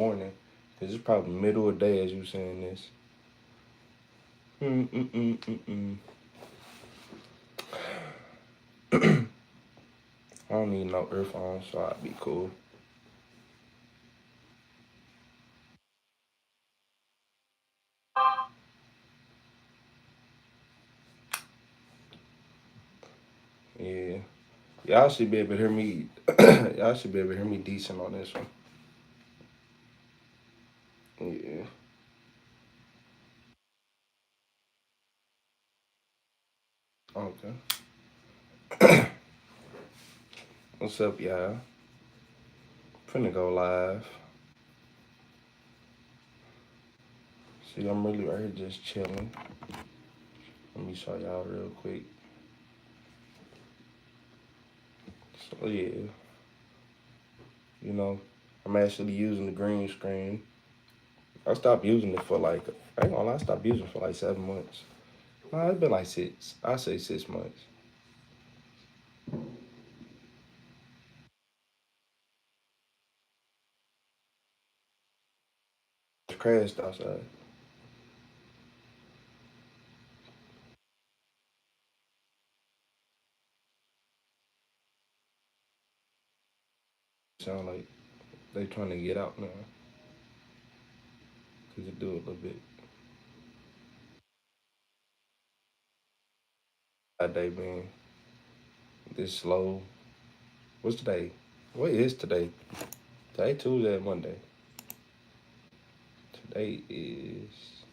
morning. Cause it's probably middle of the day as you saying this. Mm-mm-mm-mm-mm. I don't need no earphones, so I'd be cool. Yeah. Y'all should be able to hear me. Y'all should be able to hear me decent on this one. Yeah. Okay. What's up, y'all? Finna go live. See, I'm really right here just chilling. Let me show y'all real quick. So yeah, you know, I'm actually using the green screen. I stopped using it for like, I ain't gonna lie, I stopped using it for like 7 months. No, it's been like six. I say 6 months. It's crashed outside. Sound like they trying to get out now. Cause it do a little bit. That day being this slow. What's today? What is today? Today Tuesday, Monday. Today is.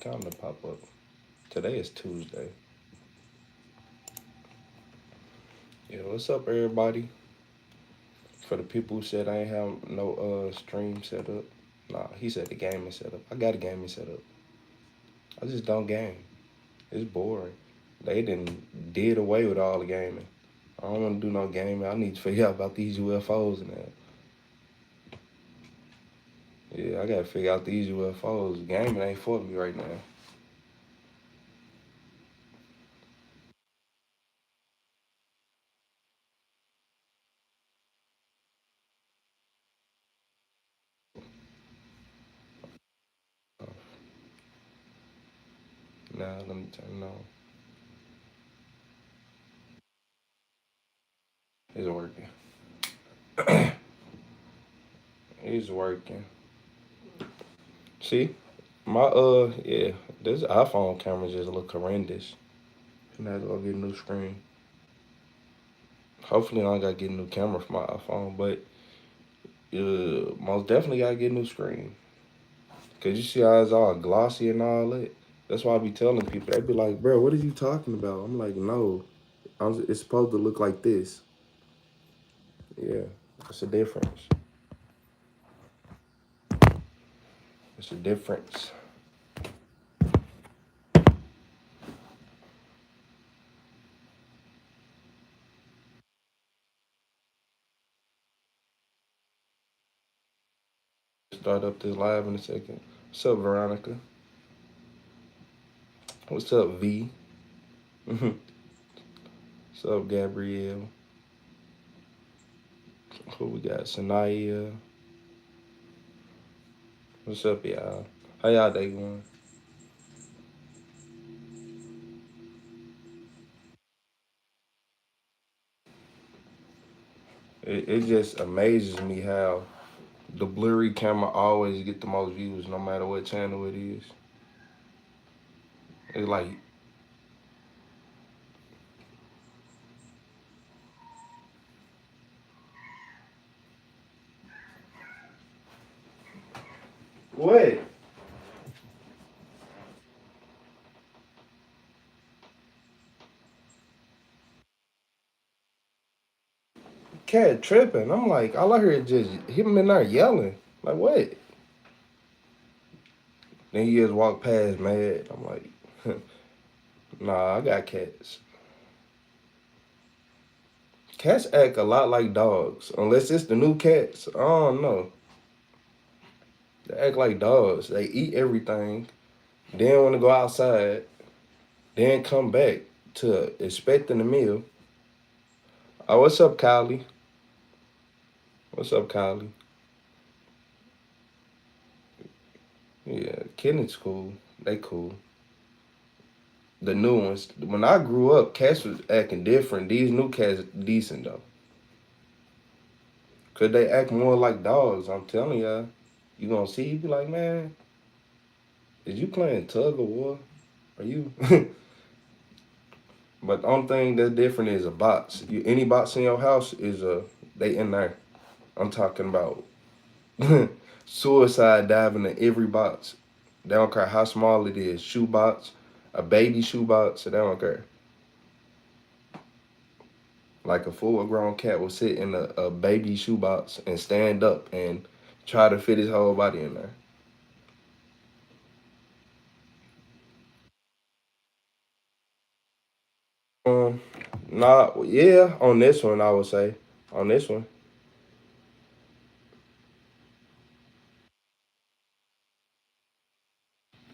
Calendar pop up. Today is Tuesday. Yeah, what's up, everybody? For the people who said I ain't have no stream set up, nah, he said the gaming setup. I got a gaming setup. I just don't game. It's boring. They did away with all the gaming. I don't want to do no gaming. I need to figure out about these UFOs and that. Yeah, I gotta figure out these UFOs. Gaming ain't for me right now. Nah, let me turn it on. It's working. It's working. See, my yeah, this iPhone camera just look horrendous. And I have to go get a new screen. Hopefully, I don't gotta get a new camera for my iPhone, but most definitely gotta get a new screen. Cause you see how it's all glossy and all that. That's why I be telling people. They be like, "Bro, what are you talking about?" I'm like, "No, it's supposed to look like this." Yeah, it's a difference. It's a difference. Start up this live in a second. What's up, Veronica? What's up, V? What's up, Gabrielle? Who we got? Sanaya. What's up, y'all? How y'all day going? It just amazes me how the blurry camera always get the most views, no matter what channel it is. It's like, what? Cat tripping. I'm like, all I heard just him in there yelling. Like, what? Then he just walk past mad. I'm like, nah, I got cats. Cats act a lot like dogs, unless it's the new cats. I don't know. They act like dogs. They eat everything, then want to go outside, then come back to expecting the meal. Oh, what's up, Kylie? What's up, Kylie? Yeah, Kenneth's cool. They cool. The new ones. When I grew up, cats was acting different. These new cats decent though. Cause they act more like dogs. I'm telling y'all. You gonna see, you be like, man, is you playing tug of war? Are you? But the only thing that's different is a box. Any box in your house is they in there. I'm talking about suicide diving in every box. They don't care how small it is. Shoe box, a baby shoe box, they don't care. Like a full grown cat will sit in a baby shoebox and stand up and try to fit his whole body in there. Um, nah, yeah, on this one I would say, on this one,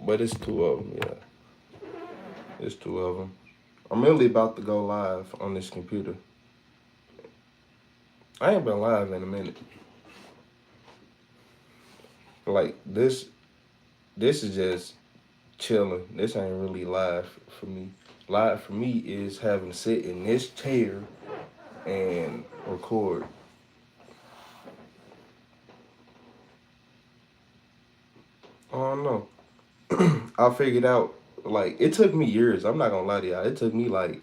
but it's two of them. Yeah, it's two of them. I'm really about to go live on this computer. I ain't been live in a minute. Like this is just chilling. This ain't really live for me. Live for me is having to sit in this chair and record. I don't know. I figured out like it took me years. I'm not gonna lie to y'all. It took me like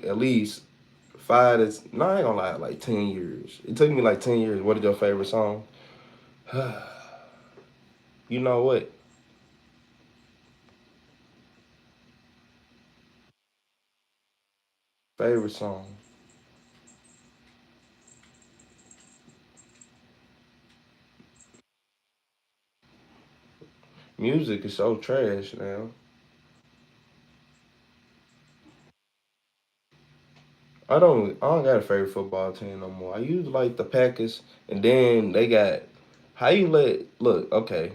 at least five to no, I ain't gonna lie, like 10 years. It took me like 10 years. What is your favorite song? You know what? Favorite song. Music is so trash now. I don't got a favorite football team no more. I used to like the Packers, and then they got how you let look, okay.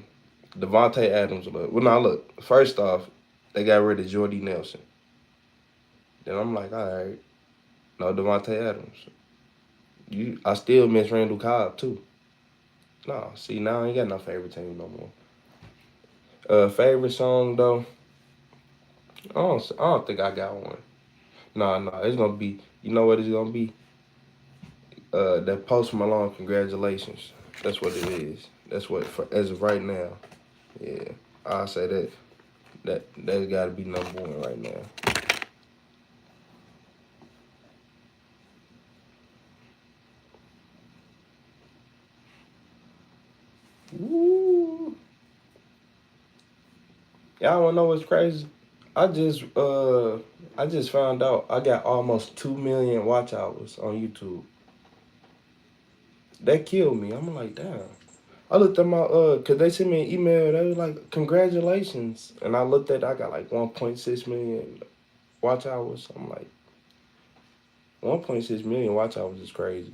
Devontae Adams look. Well now look, first off, they got rid of Jordy Nelson. Then I'm like, all right, no Devontae Adams. I still miss Randall Cobb too. No, see now I ain't got no favorite team no more. Favorite song though, I don't think I got one. No, it's gonna be. You know what it's gonna be? That Post Malone, congratulations. That's what it is. That's what for as of right now. Yeah, I'll say that that's got to be number one right now. Woo! Y'all wanna know what's crazy? I just uh I just found out I got almost 2 million watch hours on YouTube. That killed me. I'm like, damn. I looked at my cause they sent me an email. They was like, congratulations, and I looked at I got like 1.6 million watch hours. I'm like, 1.6 million watch hours is crazy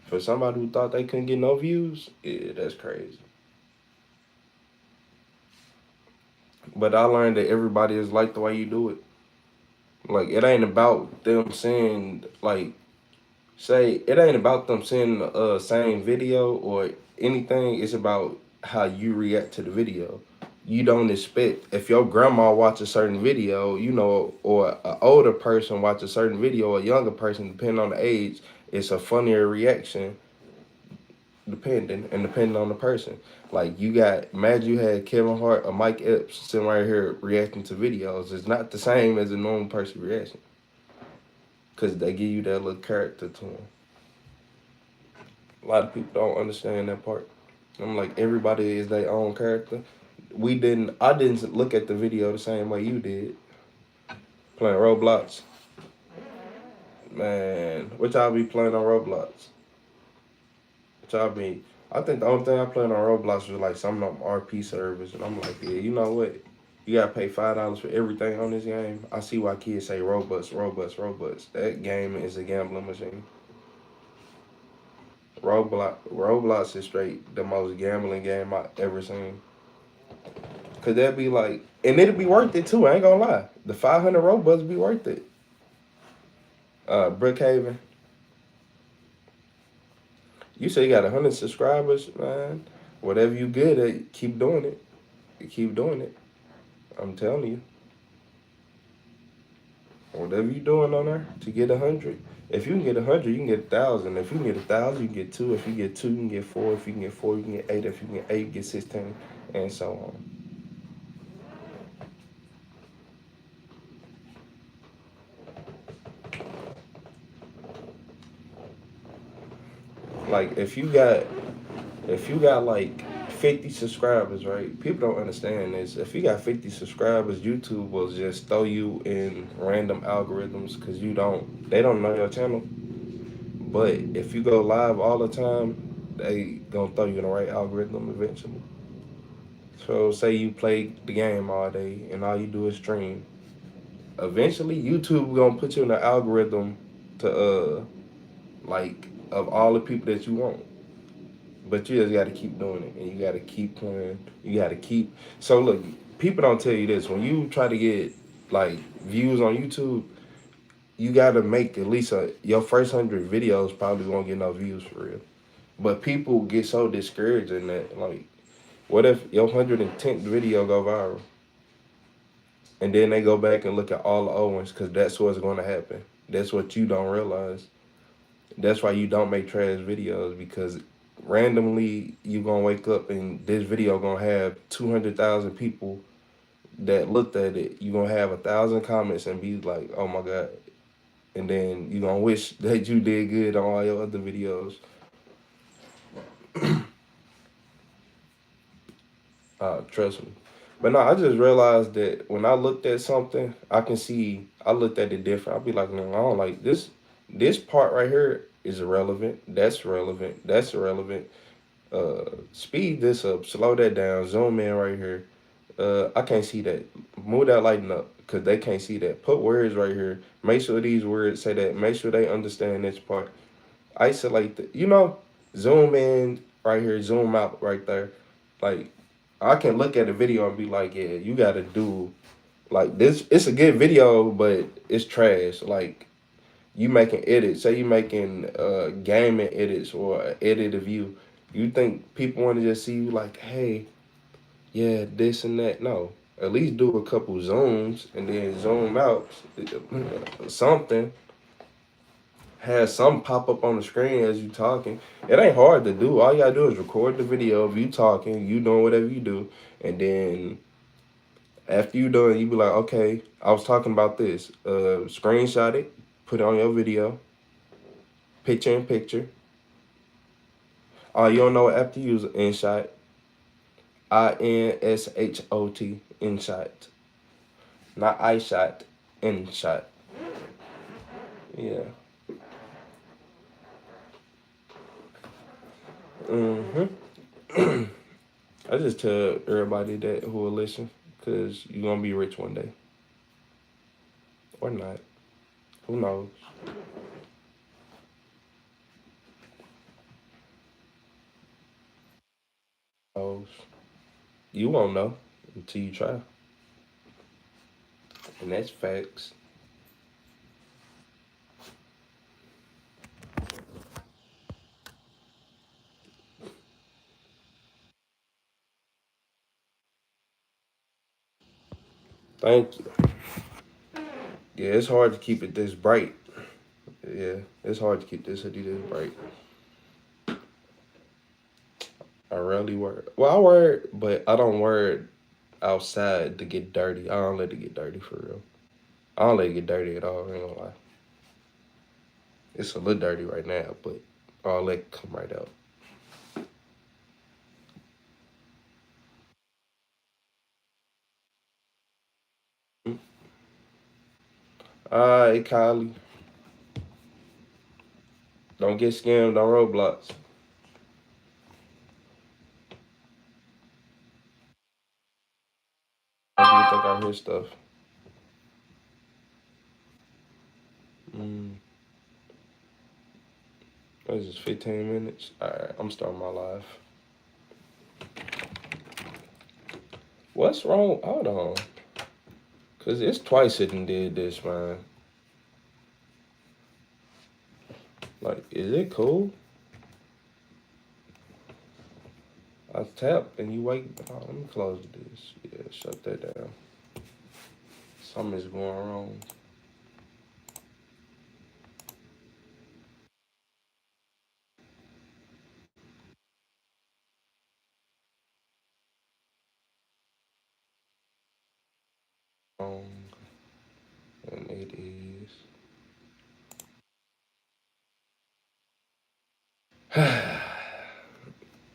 for somebody who thought they couldn't get no views. Yeah, that's crazy. But I learned that everybody is like the way you do it. Like it ain't about them saying like say it ain't about them seeing the same video or anything. It's about how you react to the video. You don't expect if your grandma watch a certain video, you know, or an older person watch a certain video, a younger person, depending on the age, it's a funnier reaction depending on the person. Like you got imagine you had Kevin Hart or Mike Epps sitting right here reacting to videos. It's not the same as a normal person reaction because they give you that little character to them. A lot of people don't understand that part. I'm like everybody is their own character. I didn't look at the video the same way you did. Playing Roblox. Man, what y'all be playing on Roblox? What y'all be I think the only thing I played on Roblox was like some of them RP servers and I'm like, yeah, you know what? You gotta pay $5 for everything on this game. I see why kids say Robux, Robux, Robux. That game is a gambling machine. Roblox is straight the most gambling game I ever seen. Cause that'd be like, and it'd be worth it too. I ain't gonna lie. The 500 Robux be worth it. Brookhaven. You say you got 100 subscribers, man. Whatever you good at, keep doing it. You keep doing it. I'm telling you. Whatever you doing on there to get 100. If you can get 100, you can get 1,000. If you can get 1,000, you can get 2. If you get 2, you can get 4. If you can get 4, you can get 8. If you can get 8, you can get 16, and so on. Like if you got like 50 subscribers, right? People don't understand this. If you got 50 subscribers, YouTube will just throw you in random algorithms because they don't know your channel. But if you go live all the time, they gonna throw you in the right algorithm eventually. So say you play the game all day and all you do is stream. Eventually YouTube gonna put you in the algorithm to like of all the people that you want. But you just gotta keep doing it and you gotta keep playing. You gotta keep so look, people don't tell you this. When you try to get like views on YouTube, you gotta make at least your first 100 videos probably won't get no views for real. But people get so discouraged in that, like, what if your 110th video go viral? And then they go back and look at all the old ones because that's what's going to happen. That's what you don't realize. That's why you don't make trash videos because randomly you going to wake up and this video going to have 200,000 people that looked at it. You going to have 1,000 comments and be like, oh my God. And then you going to wish that you did good on all your other videos. Trust me. But no, I just realized that when I looked at something, I looked at it different. I'll be like, no, I don't like this. This part right here is irrelevant. That's relevant. That's irrelevant. Speed this up. Slow that down. Zoom in right here. I can't see that. Move that lighting up because they can't see that. Put words right here. Make sure these words say that. Make sure they understand this part. Isolate zoom in right here, zoom out right there. Like, I can look at a video and be like, yeah, you gotta do like this. It's a good video, but it's trash. Like, you making edits, say you making gaming edits or an edit of you think people want to just see you like, hey, yeah, this and that. No, at least do a couple zooms and then zoom out something. Has some pop up on the screen as you talking. It ain't hard to do. All you gotta do is record the video of you talking, you doing whatever you do, and then after you done, you be like, okay, I was talking about this. Screenshot it, put it on your video, picture in picture. You don't know what app to use? InShot. INSHOT. InShot. Not iShot. InShot. Yeah. I just tell everybody that who will listen, cause you're gonna be rich one day, or not. Who knows? Knows. You won't know until you try, and that's facts. Thank you. Yeah, it's hard to keep it this bright. Yeah, it's hard to keep this hoodie this bright. I rarely wear it. Well, I wear it, but I don't wear it outside to get dirty. I don't let it get dirty for real. I don't let it get dirty at all. I ain't gonna lie. It's a little dirty right now, but I'll let it come right out. All right, Kylie. Don't get scammed on Roblox. How do you think I hear stuff? Mm, this is 15 minutes. All right, I'm starting my live. What's wrong? Hold on. Because it's twice it done did this, man. Like, is it cool? I tapped and you wake. Oh, let me close this. Yeah, shut that down. Something's going wrong. Wrong. And it is.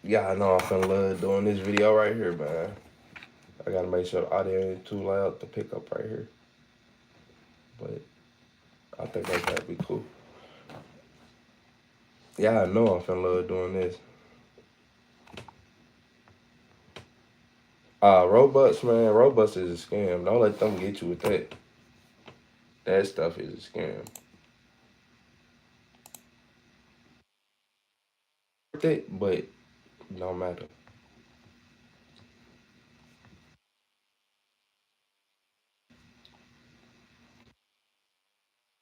Yeah, I know I'm finna love doing this video right here, man. I gotta make sure the audio ain't too loud to pick up right here. But I think that's gotta be cool. Yeah, I know I'm finna love doing this. Robux, man, Robux is a scam. Don't let them get you with that. That stuff is a scam. Worth it, but no matter.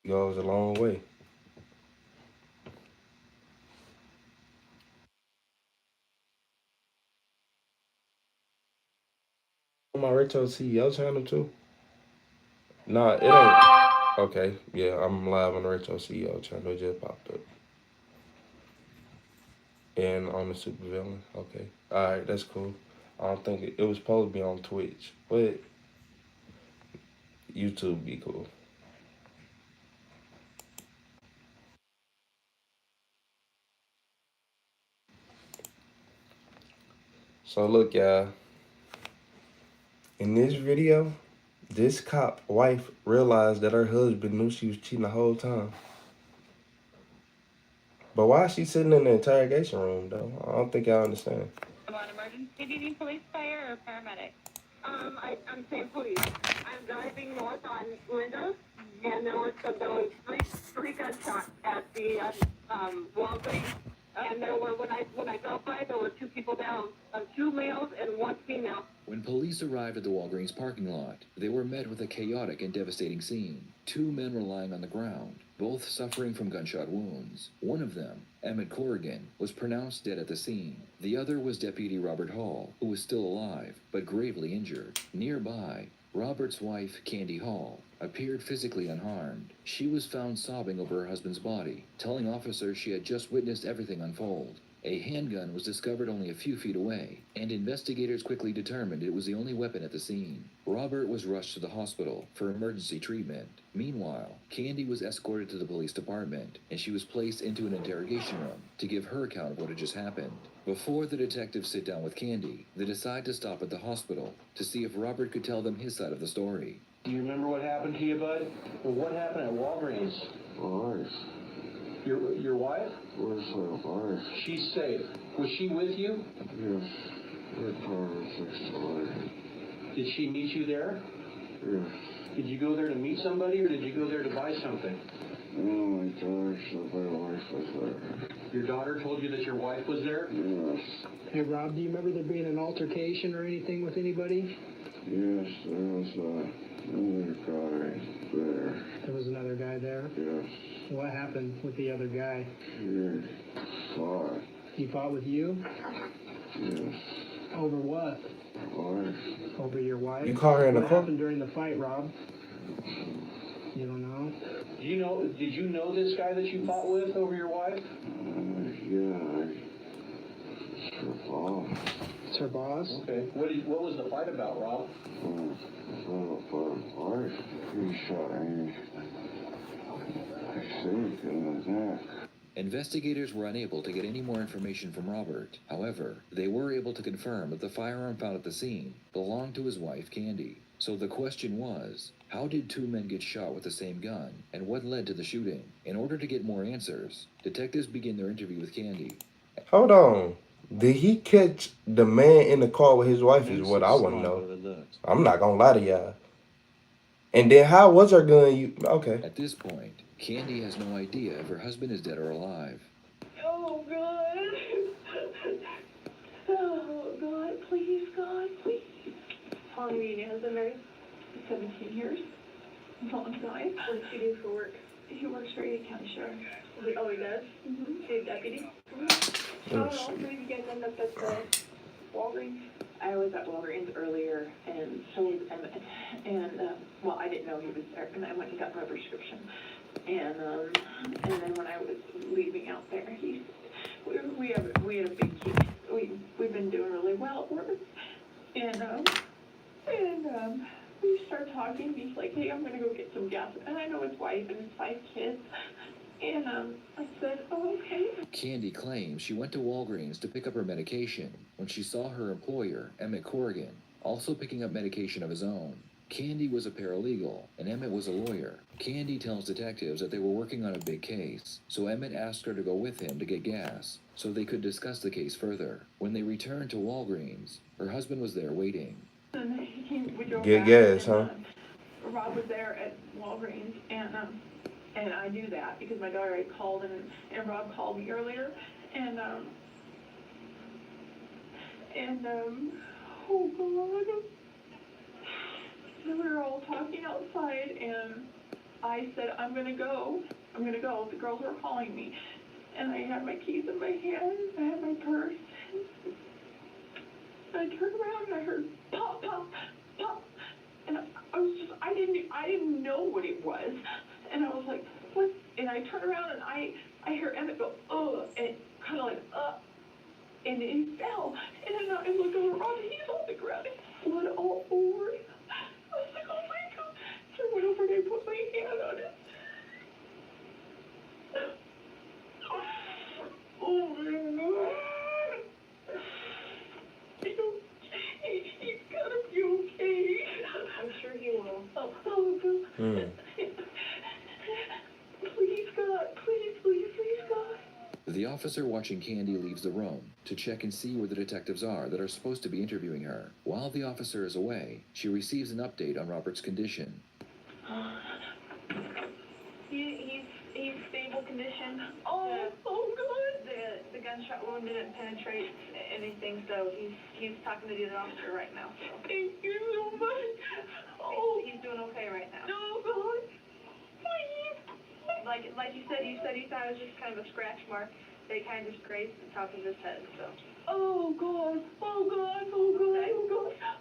It goes a long way. On my Retro CEO channel too. Nah, it ain't. Okay, yeah, I'm live on the Retro CEO channel. It just popped up. And on the super villain. Okay. Alright, that's cool. I don't think it was supposed to be on Twitch, but YouTube be cool. So look, y'all. In this video, this cop wife realized that her husband knew she was cheating the whole time. But why is she sitting in the interrogation room though? I don't think y'all understand. About emergency, do you need police, fire, or paramedic? I'm saying police. I'm driving north on Linda, and there was three gunshots at the Walgreens. And there were when I drove by, there were two people down, two males and one female. When police arrived at the Walgreens parking lot, they were met with a chaotic and devastating scene. Two men were lying on the ground, both suffering from gunshot wounds. One of them, Emmett Corrigan, was pronounced dead at the scene. The other was Deputy Robert Hall, who was still alive, but gravely injured. Nearby, Robert's wife, Candy Hall, appeared physically unharmed. She was found sobbing over her husband's body, telling officers she had just witnessed everything unfold. A handgun was discovered only a few feet away, and investigators quickly determined it was the only weapon at the scene. Robert was rushed to the hospital for emergency treatment. Meanwhile, Candy was escorted to the police department, and she was placed into an interrogation room to give her account of what had just happened. Before the detectives sit down with Candy, they decide to stop at the hospital to see if Robert could tell them his side of the story. Do you remember what happened to you, bud? Well, what happened at Walgreens? Wife. Your wife? Where's my wife? She's safe. Was she with you? Yes. We're probably fixed away. Did she meet you there? Yes. Did you go there to meet somebody, or did you go there to buy something? No, my daughter said my wife was there. Your daughter told you that your wife was there? Yes. Hey, Rob, do you remember there being an altercation or anything with anybody? Yes, there was another guy there. There was another guy there? Yes. What happened with the other guy? He fought. He fought with you? Yes. Over what? Wife. Over your wife? You caught her in the What car? happened during the fight, Rob? You don't know? Did you know this guy that you fought with over your wife? Yeah, it's her fault. It's her boss? Okay. What was the fight about, Rob? It's not about wife. He shot me. I think in the neck. Investigators were unable to get any more information from Robert. However, they were able to confirm that the firearm found at the scene belonged to his wife, Candy. So the question was, how did two men get shot with the same gun, and what led to the shooting? In order to get more answers, detectives begin their interview with Candy. Hold on. Did he catch the man in the car with his wife is what I want to know. I'm not going to lie to y'all. And then how was her gun? Okay. At this point, Candy has no idea if her husband is dead or alive. Oh, God. Oh, God, please, God, please. How long have you known your husband married? 17 years. A long time. What does he do for work? He works for Ada County Sheriff. Oh, he does? Mm-hmm. He's a deputy? Oh, How did you guys end up at the Walgreens? I was at Walgreens earlier, and so was Emmett, and, well, I didn't know he was there, and I went and got my prescription. And then when I was leaving out there, we had a big case. We've been doing really well at work. And we start talking, he's like, hey, I'm gonna go get some gas. And I know his wife and his 5 kids. And, I said, oh, okay. Candy claims she went to Walgreens to pick up her medication when she saw her employer, Emmett Corrigan, also picking up medication of his own. Candy was a paralegal, and Emmett was a lawyer. Candy tells detectives that they were working on a big case, so Emmett asked her to go with him to get gas, so they could discuss the case further. When they returned to Walgreens, her husband was there waiting. And we drove Get back, gas, and, huh? Rob was there at Walgreens, and I knew that because my daughter had called, and Rob called me earlier, and oh God. And we were all talking outside, and I said, I'm gonna go. The girls were calling me. And I had my keys in my hand, I had my purse. And I turned around and I heard pop, pop, pop. And I didn't know what it was. And I was like, what? And I turned around and I hear Emmett go, and kind of like, and he fell. And then I looked over Rob, and he's on the ground, and blood all over him. I was like, oh my God. So I went over and I put my hand on it. Oh my God. He's gonna be okay. I'm sure he will. Oh God. Please, God. Please, God. The officer watching Candy leaves the room to check and see where the detectives are that are supposed to be interviewing her. While the officer is away, she receives an update on Robert's condition. He's stable condition. Oh God. The gunshot wound didn't penetrate anything, so he's talking to the other officer right now. So. Thank you so much. Oh. He's doing okay right now. Oh God. Please. Like you said he thought it was just kind of a scratch mark. They kind of just grazed the top of his head, so. Oh God.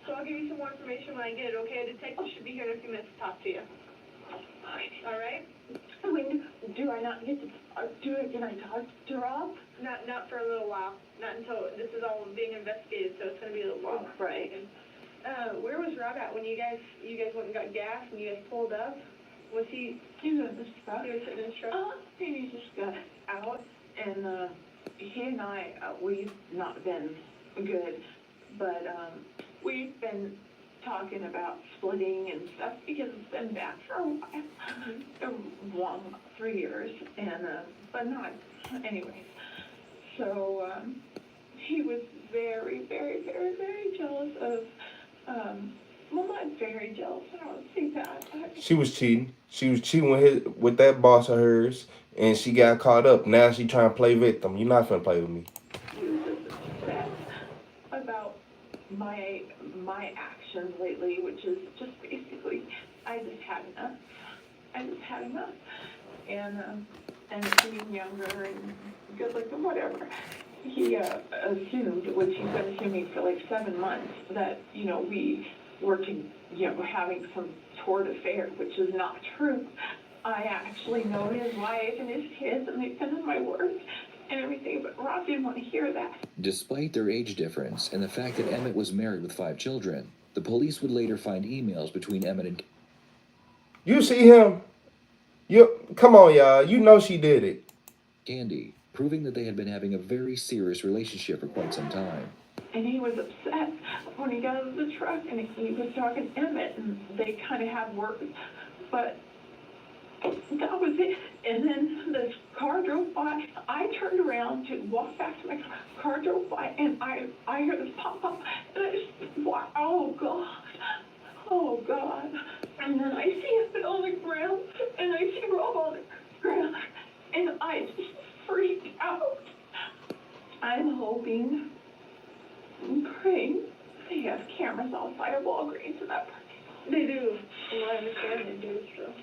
So I'll give you some more information when I get it, okay? A detective should be here in a few minutes to talk to you. All right? When do I not get to can I talk to Rob? Not for a little while. Not until this is all being investigated, so it's gonna be a little while. Right. Where was Rob at when you guys went and got gas and you guys pulled up? Was he was in the truck. He was sitting in the truck? He just got out, and he and I, we've not been good, but we've been talking about splitting and stuff because it's been bad for a while, 3 years, and but not anyways. So he was very, very, very, very jealous of well, not very jealous. I don't think that. She was cheating. She was cheating with that boss of hers, and she got caught up. Now she trying to play victim. You're not finna play with me. He was just upset about my actions lately, which is just basically I just had enough. And being younger and good looking, whatever. He assumed, which he's been assuming for like 7 months, that we were having some toward affair, which is not true. I actually know his wife and his kids, and they've been in my work and everything, but Rob didn't want to hear that. Despite their age difference and the fact that Emmett was married with 5 children, the police would later find emails between Emmett and You see him? Come on, y'all. You know she did it. Candy, proving that they had been having a very serious relationship for quite some time. And he was upset when he got out of the truck, and he was talking to Emmett, and they kind of had words, but that was it. And then this car drove by. I turned around to walk back to my car. Car drove by, and I hear this pop up, and I just, wow, oh God. And then I see Emmett on the ground, and I see Rob on the ground, and I just freaked out. I'm hoping and praying they have cameras outside of Walgreens in that parking. They do. From what I understand, they do, so.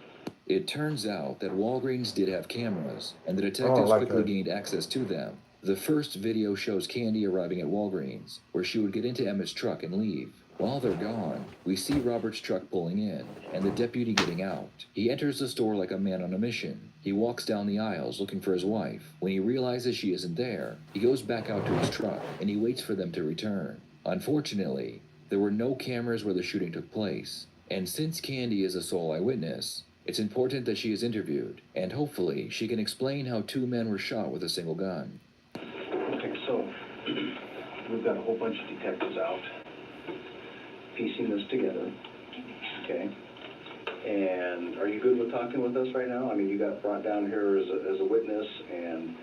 It turns out that Walgreens did have cameras, and the detectives like quickly that. gained access to them. The first video shows Candy arriving at Walgreens, where she would get into Emmett's truck and leave. While they're gone, we see Robert's truck pulling in, and the deputy getting out. He enters the store like a man on a mission. He walks down the aisles looking for his wife. When he realizes she isn't there, he goes back out to his truck, and he waits for them to return. Unfortunately, there were no cameras where the shooting took place, and since Candy is a sole eyewitness, it's important that she is interviewed, and hopefully she can explain how 2 men were shot with a single gun. Okay, so we've got a whole bunch of detectives out piecing this together, okay? And are you good with talking with us right now? I mean, you got brought down here as a witness, and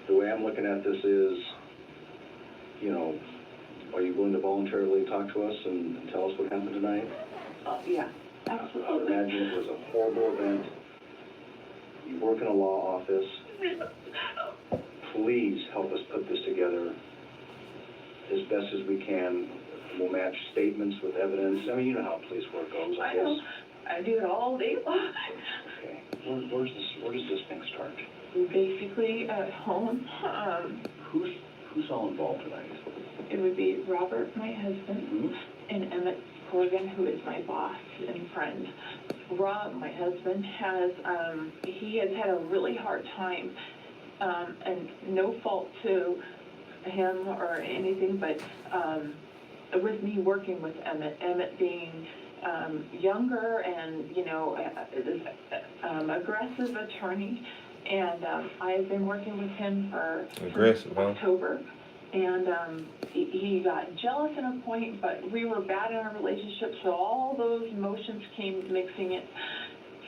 the way I'm looking at this is, you know, are you willing to voluntarily talk to us and tell us what happened tonight? Yeah, I absolutely. imagine it was a horrible event. You work in a law office. Please help us put this together as best as we can. We'll match statements with evidence. I mean, you know how police work goes, I I guess. know. I do it all day long. Okay. Where does this thing start? Basically, at home, Who's all involved tonight? it would be Robert, my husband, Hmm? and Emmett Corrigan, who is my boss and friend. Rob, my husband, he has had a really hard time, and no fault to him or anything, but, with me working with Emmett being, younger and, you know, aggressive attorney, and, I've been working with him for Aggressive, huh? October. And he got jealous at a point, but we were bad in our relationship, so all those emotions came mixing it.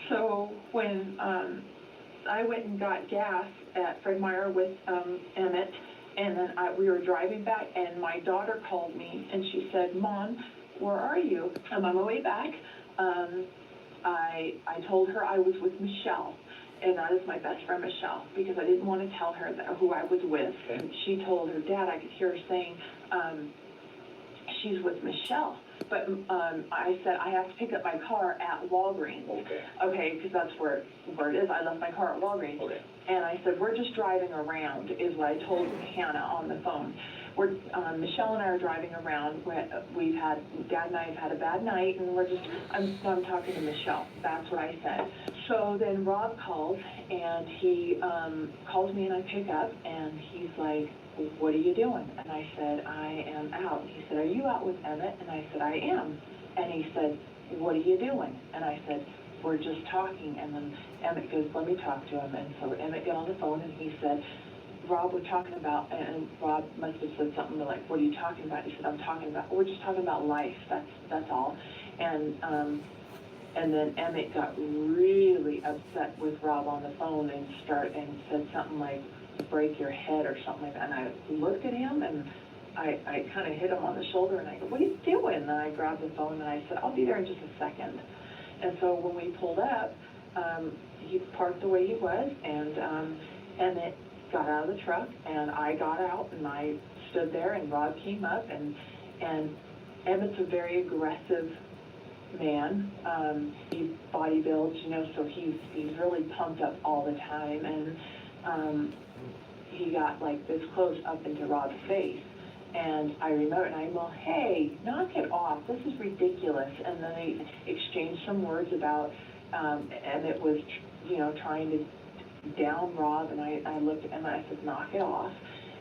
So when I went and got gas at Fred Meyer with Emmett, and then we were driving back, and my daughter called me, and she said, "Mom, where are you?" I'm on my way back. I told her I was with Michelle. And that is my best friend, Michelle, because I didn't want to tell her who I was with. Okay. And she told her dad, I could hear her saying, she's with Michelle. But I said, I have to pick up my car at Walgreens. Okay. Okay, because that's where it is. I left my car at Walgreens. Okay. And I said, we're just driving around, is what I told Hannah on the phone. Michelle and I are driving around. Dad and I have had a bad night, and I'm talking to Michelle. That's what I said. So then Rob calls, and he calls me, and I pick up, and he's like, "What are you doing?" And I said, "I am out." And he said, "Are you out with Emmett?" And I said, "I am." And he said, "What are you doing?" And I said, "We're just talking." And then Emmett goes, "Let me talk to him." And so Emmett got on the phone, and he said, "Rob, we're talking about," and Rob must have said something like, "What are you talking about?" He said, we're just talking about life, that's all. And then Emmett got really upset with Rob on the phone and said something like, "Break your head," or something like that. And I looked at him, and I kind of hit him on the shoulder, and I go, "What are you doing?" And I grabbed the phone, and I said, "I'll be there in just a second." And so when we pulled up, he parked the way he was, and Emmett got out of the truck, and I got out, and I stood there, and Rob came up, and Emmett's a very aggressive man. He bodybuilds, you know, so he's really pumped up all the time, and he got like this close up into Rob's face. And I remember, and I go, "Hey, knock it off, this is ridiculous." And then they exchanged some words about, Emmett was, you know, trying to down Rob, and I looked at him, and I said, "Knock it off."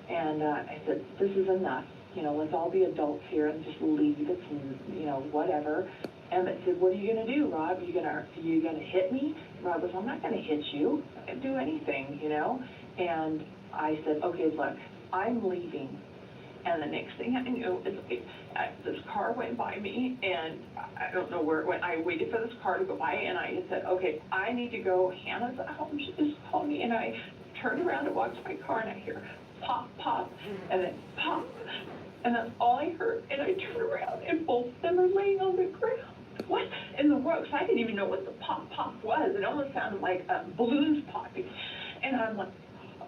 And I said, "This is enough, you know, let's all be adults here and just leave it, and, you know, whatever." Emmett said, "What are you gonna do, Rob? You gonna hit me?" Rob goes, "I'm not gonna hit you. I can do anything, you know." And I said, "Okay, look, I'm leaving." And the next thing I knew is this car went by me, and I don't know where it went. I waited for this car to go by, and I said, "Okay, I need to go. Hannah's at home. She just called me." And I turned around and walked to my car, and I hear pop, pop, and then pop. And that's all I heard. And I turned around, and both of them are laying on the ground. What in the world? 'Cause I didn't even know what the pop, pop was. It almost sounded like balloons popping. And I'm like,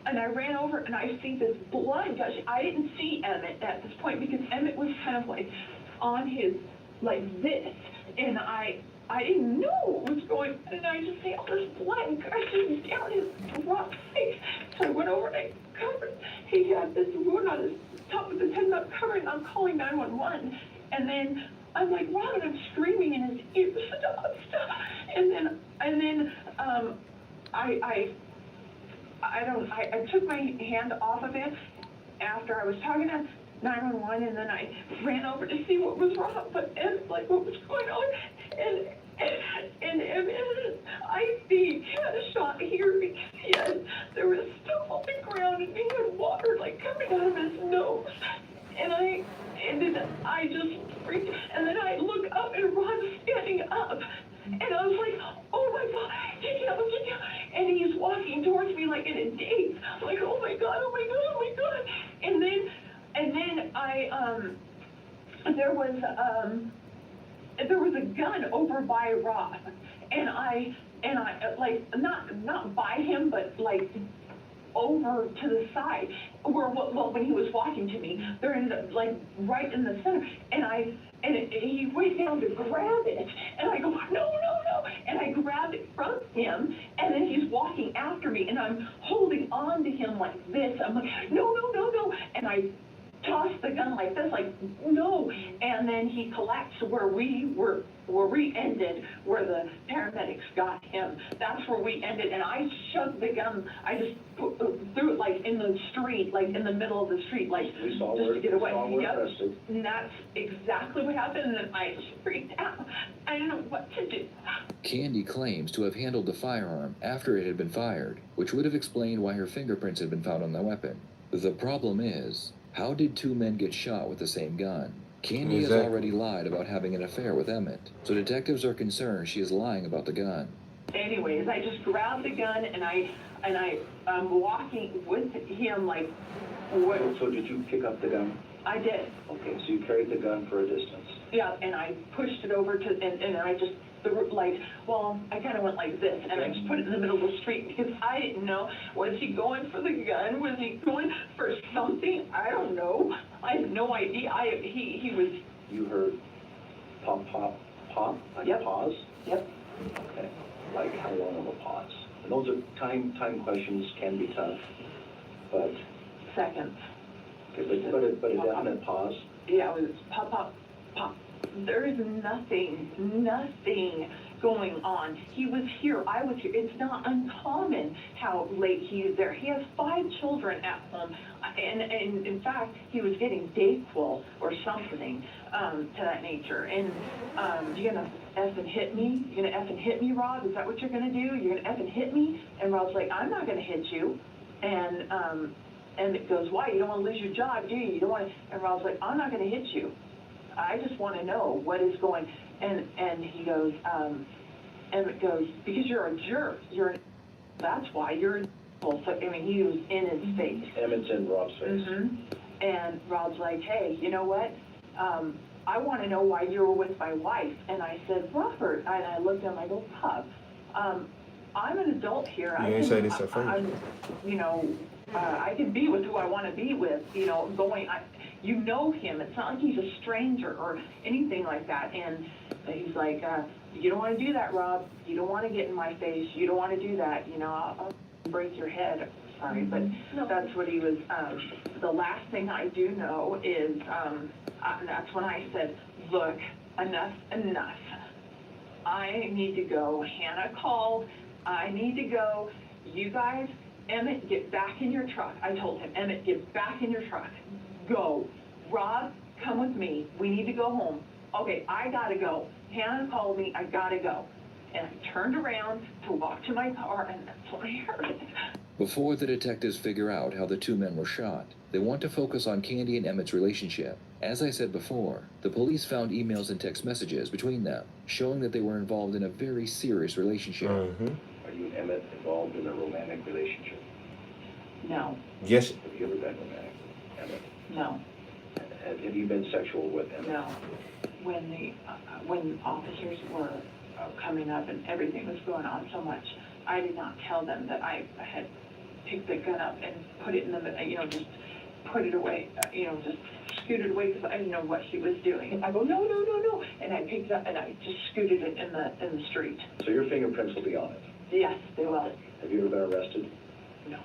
and I ran over, and I see this blood gushing. I didn't see Emmett at this point, because Emmett was kind of like on his, like this, and I didn't know what was going on, and I just see all this blood gushing down his rough face. So I went over and I covered, he had this wound on his top of his head, not covering. I'm calling 911, and then I'm like, wow, and I'm screaming in his ear, stop, stop. And then I took my hand off of it after I was talking to 911, and then I ran over to see what was wrong, like what was going on, and I think he had a shot here because there was stuff on the ground, and he had water like coming out of his nose, and then I just freaked, and then I look up and Rod's standing up, and I was like, oh my God, take it out, and he's walking towards me like in a daze, like, oh my God, oh my God, oh my God, and then there was a gun over by Rob, and I like not by him, but like over to the side where when he was walking to me, there ended up like right in the center, and he went down to grab it, and I go, no, and I grabbed it from him, and then he's walking after me, and I'm holding on to him like this. I'm like, no, and I tossed the gun like this, like, no, and then he collapsed where we ended, where the paramedics got him. That's where we ended, and I shoved the gun, I just threw it like in the street, like in the middle of the street, like We saw just where, to get away. we saw where Yep. it rested. And that's exactly what happened, and I just freaked out. I didn't know what to do. Candy claims to have handled the firearm after it had been fired, which would have explained why her fingerprints had been found on the weapon. The problem is, how did two men get shot with the same gun? Candy has Exactly. already lied about having an affair with Emmett, so detectives are concerned she is lying about the gun. Anyways, I just grabbed the gun, and I'm walking with him like, what? So did you pick up the gun? I did. Okay, so you carried the gun for a distance. Yeah, and I pushed it over to, and I just threw, like, well, I kind of went like this, and I just put it in the middle of the street because I didn't know, was he going for the gun? Was he going for something? I don't know. I have no idea. He was. You heard pop, like Yep. a pause? Yep. Okay, like how long of a pause? And those are time questions can be tough, but, Seconds. okay, but a definite pause. Yeah, it was pop, pop, pop. There is nothing going on. He was here, I was here. It's not uncommon how late he is there. He has 5 children at home, and in fact, he was getting Dayquil or something to that nature. And you gonna effing hit me? You gonna effing hit me, Rob? Is that what you're gonna do? You're gonna effing hit me? And Rob's like, I'm not gonna hit you. And it goes, why? You don't want to lose your job, do you? You don't want to. And Rob's like, I'm not going to hit you. I just want to know what is going. And he goes, Emmett goes, because you're a jerk. That's why you're. So I mean, he was in his face. Emmett's in Rob's face. Mm-hmm. And Rob's like, hey, you know what? I want to know why you were with my wife. And I said, Robert. And I looked at him. I go, Pub. I'm an adult here. You ain't say this at first. I can be with who I want to be with, you know him. It's not like he's a stranger or anything like that. And he's like, you don't want to do that, Rob. You don't want to get in my face. You don't want to do that. I'll break your head. Sorry, but that's what he was. The last thing I do know is, that's when I said, look, enough. I need to go. Hannah called. I need to go. You guys, Emmett, get back in your truck. I told him, Emmett, get back in your truck. Go. Rob, come with me. We need to go home. Okay, I gotta go. Hannah called me. I gotta go. And I turned around to walk to my car, and that's when I heard it. Before the detectives figure out how the two men were shot, they want to focus on Candy and Emmett's relationship. As I said before, the police found emails and text messages between them, showing that they were involved in a very serious relationship. Mm-hmm. Are you and Emmett involved in a romantic relationship? No, Yes. Have you ever been romantic with Emmett? no, Have you been sexual with Emmett? no. When officers were coming up and everything was going on so much, I did not tell them that I had picked the gun up and put it in the, just put it away, just scoot it away because I didn't know what he was doing. And I go, no, and I picked it up and I just scooted it in the street. So your fingerprints will be on it. Yes, they will. Have you ever been arrested? No.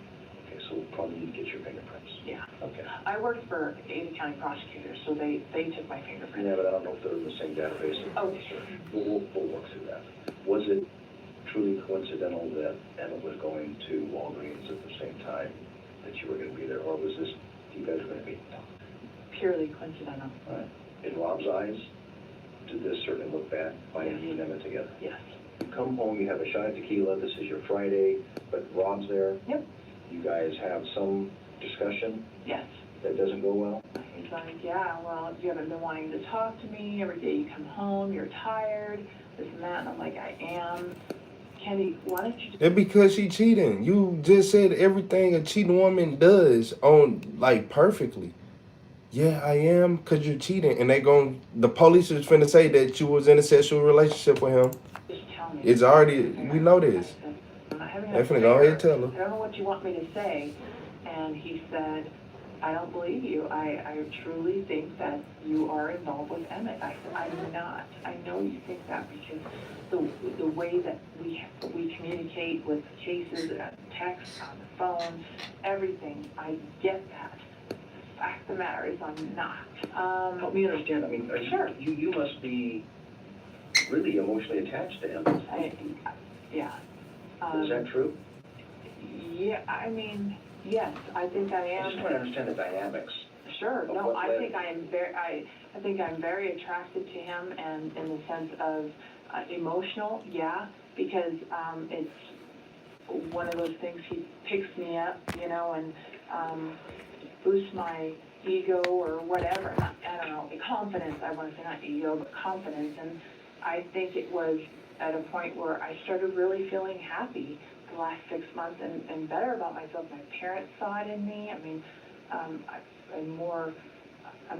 Okay, so so we'll probably need to get your fingerprints. Yeah. Okay. I worked for Ada County prosecutors, so they took my fingerprints. Yeah, but I don't know if they're in the same database. Oh, Sure. We'll work through that. Was it truly coincidental that Emmett was going to Walgreens at the same time that you were going to be there, or was this, you guys were going to be? Purely coincidental. All right. In Rob's eyes, did this certainly look bad, finding you and Emmett together? Yes. You come home, you have a shot of tequila, this is your Friday, but Rob's there. Yep. You guys have some discussion Yes. that doesn't go well? He's like, yeah, well, you haven't been wanting to talk to me. Every day you come home, you're tired, this and that. And I'm like, I am. Candy, why don't you just... It's because she cheating. You just said everything a cheating woman does on, like, perfectly. Yeah, I am, because you're cheating. And the police is finna say that you was in a sexual relationship with him. Just tell me. It's already, we know this. I'm not having They an finna go ahead and affair. tell her. I don't know what you want me to say. And he said, I don't believe you. I truly think that you are involved with Emmett. I said, I'm not. I know you think that because the way that we communicate with cases, text, on the phone, everything, I get that. The fact of the matter is I'm not. Help me understand, I mean, Sure. you must be really emotionally attached to him. Yeah. Is that true? Yeah, I mean, yes, I think I I am. just want to understand the dynamics. Sure, Of no, what I led- think I think I'm very attracted to him, and in the sense of emotional, yeah, because it's one of those things, he picks me up, you know, and boosts my ego or whatever, I don't know, confidence, I want to say not ego, but confidence, and I think it was at a point where I started really feeling happy the last 6 months and better about myself. My parents saw it in me. I mean, I'm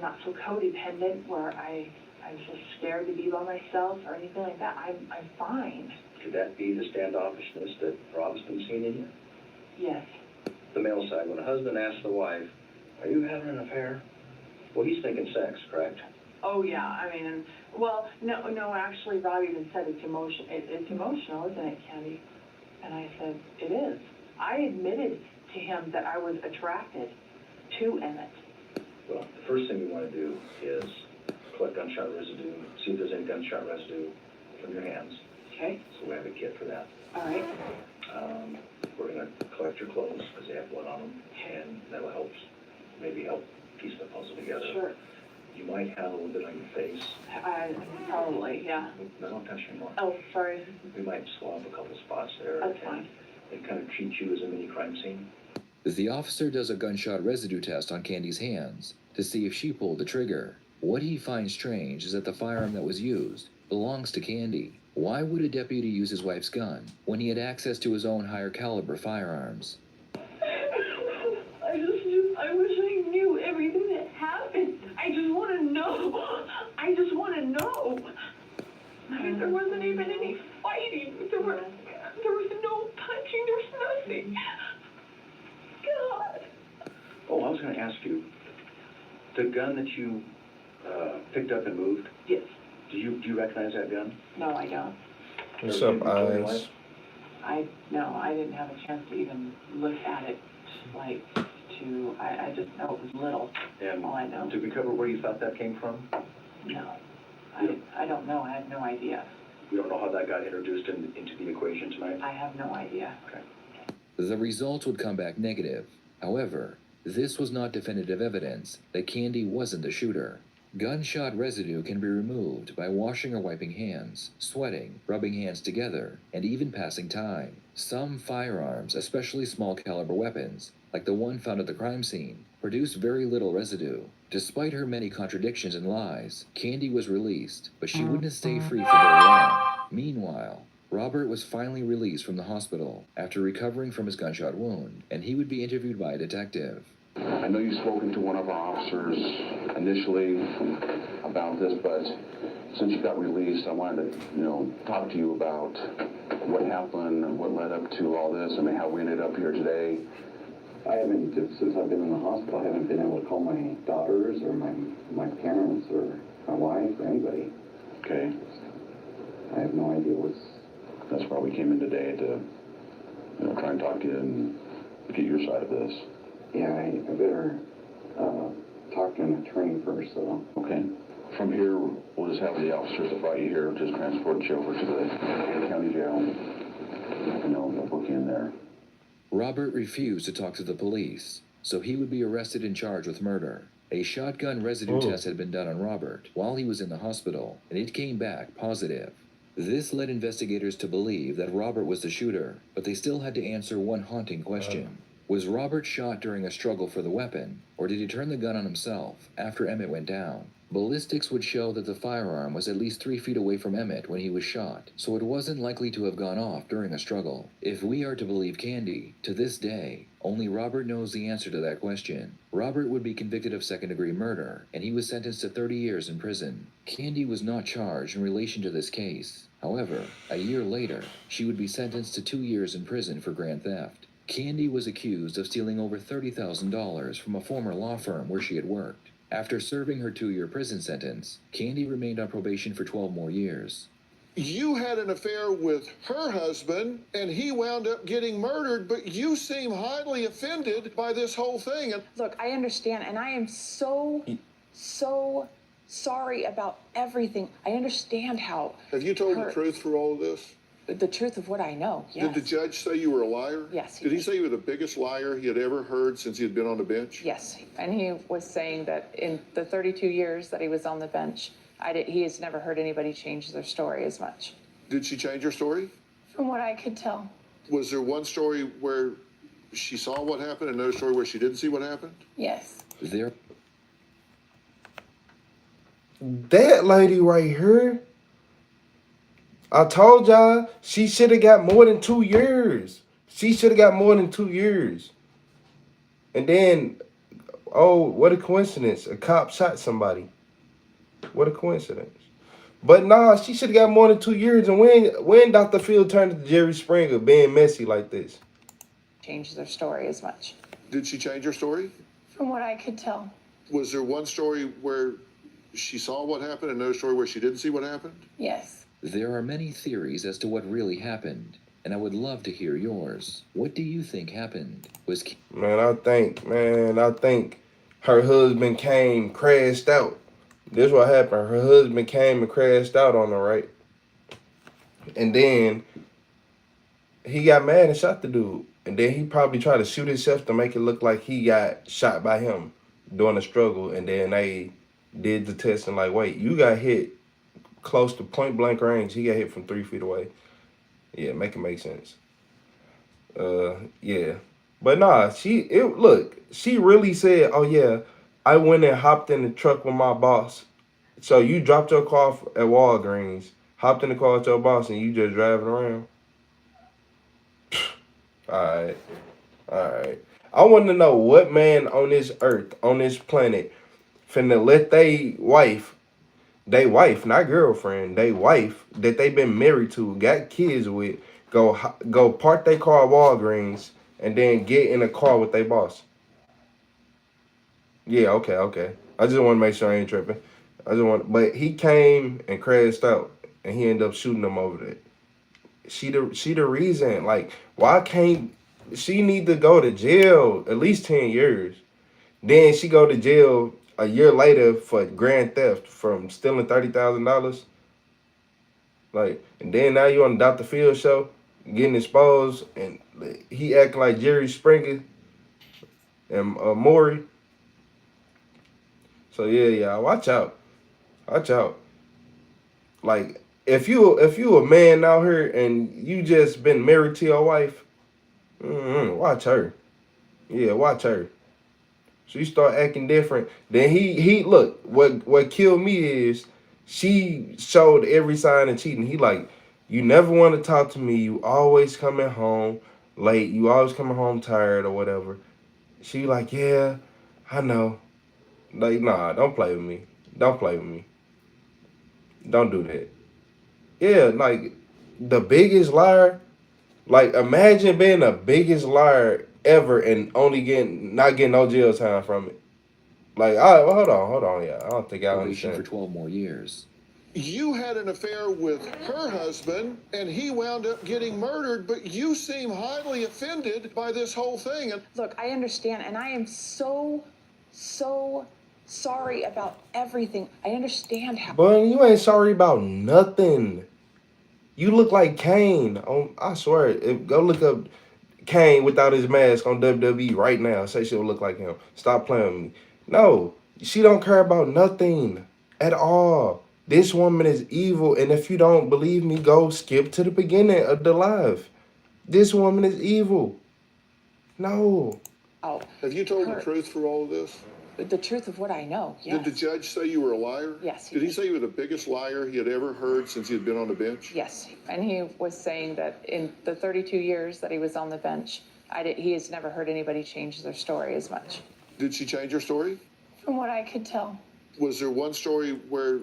not so codependent where I'm so scared to be by myself or anything like that. I'm fine. Could that be the standoffishness that Rob's been seeing in you? Yes. The male side, when a husband asks the wife, are you having an affair? Well, he's thinking sex, correct? Oh, yeah, I mean, well, no, actually, Rob even said it's emotional, isn't it, Candy? And I said, it is. I admitted to him that I was attracted to Emmett. Well, the first thing we want to do is collect gunshot residue, see if there's any gunshot residue from your hands. Okay, So we have a kit for that. all right, We're going to collect your clothes because they have blood on them, and that'll maybe help piece the puzzle together. sure. You might have a little bit on your face. Probably, yeah. No, don't touch anymore. Oh, sorry, We might swab a couple spots there. that's fine. And kind of treat you as a mini crime scene. The officer does a gunshot residue test on Candy's hands to see if she pulled the trigger. What he finds strange is that the firearm that was used belongs to Candy. Why would a deputy use his wife's gun when he had access to his own higher caliber firearms? I wish I knew everything that happened. I just want to know. I just want to know. I mean, there wasn't even any fighting. There was no punching. There was nothing. God. Oh, I was going to ask you, the gun that you picked up and moved, Yes. do you recognize that gun? No, I don't. What's up, eyes? I didn't have a chance to even look at it, like, I just know it was little. And All I know. did we cover where you thought that came from? No. I don't know. I have no idea. We don't know how that got introduced into the equation tonight? I have no idea. Okay. The results would come back negative. However, this was not definitive evidence that Candy wasn't the shooter. Gunshot residue can be removed by washing or wiping hands, sweating, rubbing hands together, and even passing time. Some firearms, especially small caliber weapons, like the one found at the crime scene, produce very little residue. Despite her many contradictions and lies, Candy was released, but she wouldn't stay free for very long. Meanwhile, Robert was finally released from the hospital after recovering from his gunshot wound, and he would be interviewed by a detective. I know you've spoken to one of our officers initially about this, but since you got released, I wanted to, talk to you about what happened and what led up to all this. I mean, how we ended up here today. I haven't, since I've been in the hospital, I haven't been able to call my daughters or my parents or my wife or anybody. Okay. I have no idea what's... That's why we came in today to, try and talk to you and get your side of this. Yeah, I better talk to an attorney first, though. Okay. From here, we'll just have the officers that brought you here just transport you over to the county jail. And they'll book you in there. Robert refused to talk to the police, so he would be arrested and charged with murder. A shotgun residue test had been done on Robert while he was in the hospital, and it came back positive. This led investigators to believe that Robert was the shooter, but they still had to answer one haunting question. Was Robert shot during a struggle for the weapon, or did he turn the gun on himself after Emmett went down? Ballistics would show that the firearm was at least 3 feet away from Emmett when he was shot, so it wasn't likely to have gone off during a struggle. If we are to believe Candy, to this day, only Robert knows the answer to that question. Robert would be convicted of second-degree murder, and he was sentenced to 30 years in prison. Candy was not charged in relation to this case. However, a year later, she would be sentenced to 2 years in prison for grand theft. Candy was accused of stealing over $30,000 from a former law firm where she had worked. After serving her 2-year prison sentence, Candy remained on probation for 12 more years. You had an affair with her husband, and he wound up getting murdered, but you seem highly offended by this whole thing. And Look, I understand, and I am so sorry about everything. I understand how. have you told her- the truth through all of this? The truth of what I know, yes. Did the judge say you were a liar? Yes, he Did he did. say you were the biggest liar he had ever heard since he had been on the bench? Yes, and he was saying that in the 32 years that he was on the bench, he has never heard anybody change their story as much. Did she change her story? From what I could tell. Was there one story where she saw what happened and another story where she didn't see what happened? Yes. There That lady right here, I told y'all, she should have got more than 2 years. She should have got more than 2 years. And then, oh, what a coincidence. A cop shot somebody. What a coincidence. But nah, she should have got more than 2 years. And when Dr. Phil turned to Jerry Springer being messy like this? Change their story as much. Did she change her story? From what I could tell. Was there one story where she saw what happened and another story where she didn't see what happened? Yes. There are many theories as to what really happened, and I would love to hear yours. What do you think happened? Man, I think her husband came, crashed out. This what happened. Her husband came and crashed out on her, right? And then he got mad and shot the dude. And then he probably tried to shoot himself to make it look like he got shot by him during the struggle. And then they did the test and like, wait, you got hit close to point blank range. He got hit from 3 feet away. Yeah, make it make sense. Yeah. But nah, she really said, oh yeah, I went and hopped in the truck with my boss. So you dropped your car off at Walgreens, hopped in the car with your boss, and you just driving around? Alright. I want to know what man on this earth, on this planet, finna let they wife, not girlfriend, they wife that they been married to, got kids with, go park their car at Walgreens and then get in a car with their boss. Yeah, okay. I just want to make sure I ain't tripping. But he came and crashed out, and he ended up shooting them over there. She the reason. Like, why can't she need to go to jail at least 10 years? Then she go to jail a year later for grand theft from stealing $30,000. Like, and then now you on the Dr. Phil show, getting exposed, and he acting like Jerry Springer and Maury. So yeah, watch out. Like, if you a man out here and you just been married to your wife, watch her. Yeah, watch her. She start acting different. Then he look, what killed me is she showed every sign of cheating. He like, you never want to talk to me. You always coming home late. You always coming home tired or whatever. She like, yeah, I know. Like, nah, don't play with me. Don't do that. Yeah, like, the biggest liar. Like, imagine being the biggest liar ever and not getting no jail time from it. Like, hold on, yeah. I don't think I probation understand. for 12 more years. you had an affair with her husband and he wound up getting murdered, but you seem highly offended by this whole thing. And Look, I understand, and I am so sorry about everything. I understand how. But you ain't sorry about nothing. You look like Kane. I swear, go look up Kane without his mask on WWE right now. Say she'll look like him. Stop playing with me. No, she don't care about nothing at all. This woman is evil, and if you don't believe me, go skip to the beginning of the live. This woman is evil. No. Oh, have you told her. the truth for all of this? The truth of what I know, yes. Did the judge say you were a liar? Yes, he Did he did. say you were the biggest liar he had ever heard since he had been on the bench? Yes, and he was saying that in the 32 years that he was on the bench, he has never heard anybody change their story as much. Did she change her story? From what I could tell. Was there one story where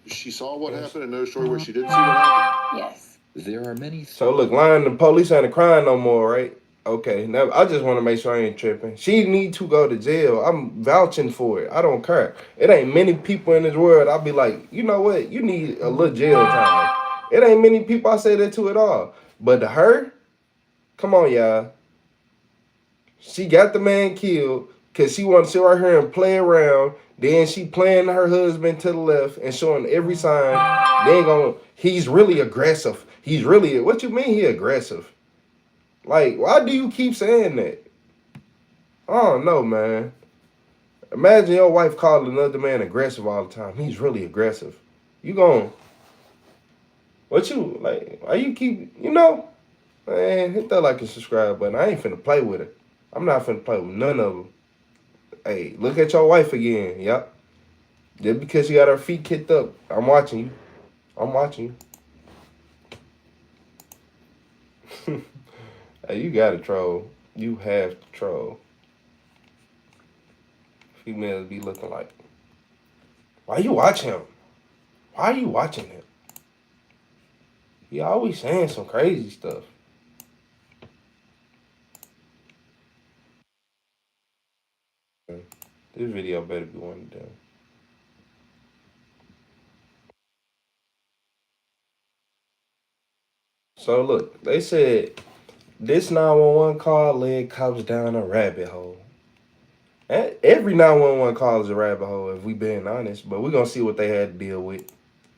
she saw what happened and another story where she didn't see what happened? Yes. There are many So look, lying, the police ain't crying no more, right? Okay, now I just want to make sure I ain't tripping. She need to go to jail. I'm vouching for it. I don't care. It ain't many people in this world. I'll be like, you know what? You need a little jail time. It ain't many people I say that to at all. But to her, come on, y'all. She got the man killed because she want to sit right here and play around. Then she playing her husband to the left and showing every sign. He's really aggressive. What you mean he aggressive? Like, why do you keep saying that? I don't know, man. Imagine your wife calling another man aggressive all the time. He's really aggressive. You gon' what you, like, why you keep, man, hit that like and subscribe button. I ain't finna play with it. I'm not finna play with none of them. Hey, look at your wife again, yep. Just because she got her feet kicked up, I'm watching you. I'm watching you. Hey, you gotta troll. You have to troll. Females be looking like, why you watch him? Why are you watching him? He always saying some crazy stuff. This video better be one of them. So look, they said this 911 call led cops down a rabbit hole. Every 911 call is a rabbit hole, if we being honest, but we're gonna see what they had to deal with.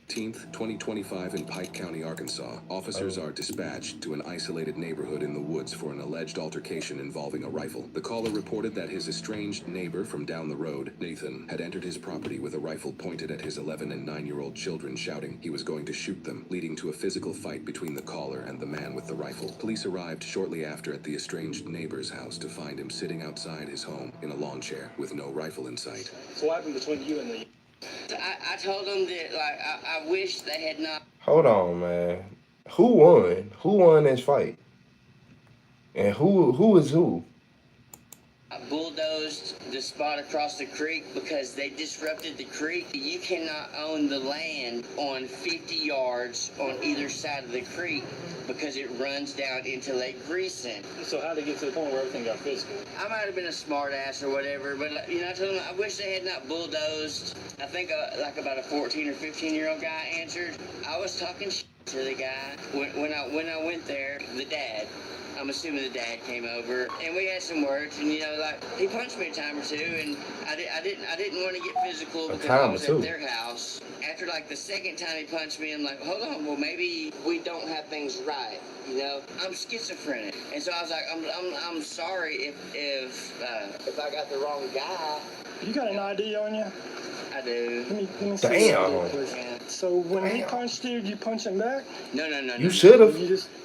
2025 in Pike County, Arkansas. Officers are dispatched to an isolated neighborhood in the woods for an alleged altercation involving a rifle. The caller reported that his estranged neighbor from down the road, Nathan, had entered his property with a rifle pointed at his 11 and 9-year-old children, shouting he was going to shoot them, leading to a physical fight between the caller and the man with the rifle. Police arrived shortly after at the estranged neighbor's house to find him sitting outside his home in a lawn chair with no rifle in sight. So what happened between you and the... I told them that, like, I wish they had not. Hold on, man. Who won? Who won this fight? And who is who? I bulldozed the spot across the creek because they disrupted the creek. You cannot own the land on 50 yards on either side of the creek because it runs down into Lake Greason. So how did it get to the point where everything got physical? I might have been a smart ass or whatever, but I told them I wish they had not bulldozed. I think like about a 14 or 15-year-old guy answered. I was talking shit to the guy when I went there. The dad. I'm assuming the dad came over, and we had some words, and like he punched me a time or two, and I didn't want to get physical because I was at their house. After like the second time he punched me, I'm like, hold on, well maybe we don't have things right, I'm schizophrenic, and so I was like, I'm sorry if I got the wrong guy. You got an ID on you? I do. Let me see. Damn. Yeah. So when he punched you, did you punch him back? No. You should have.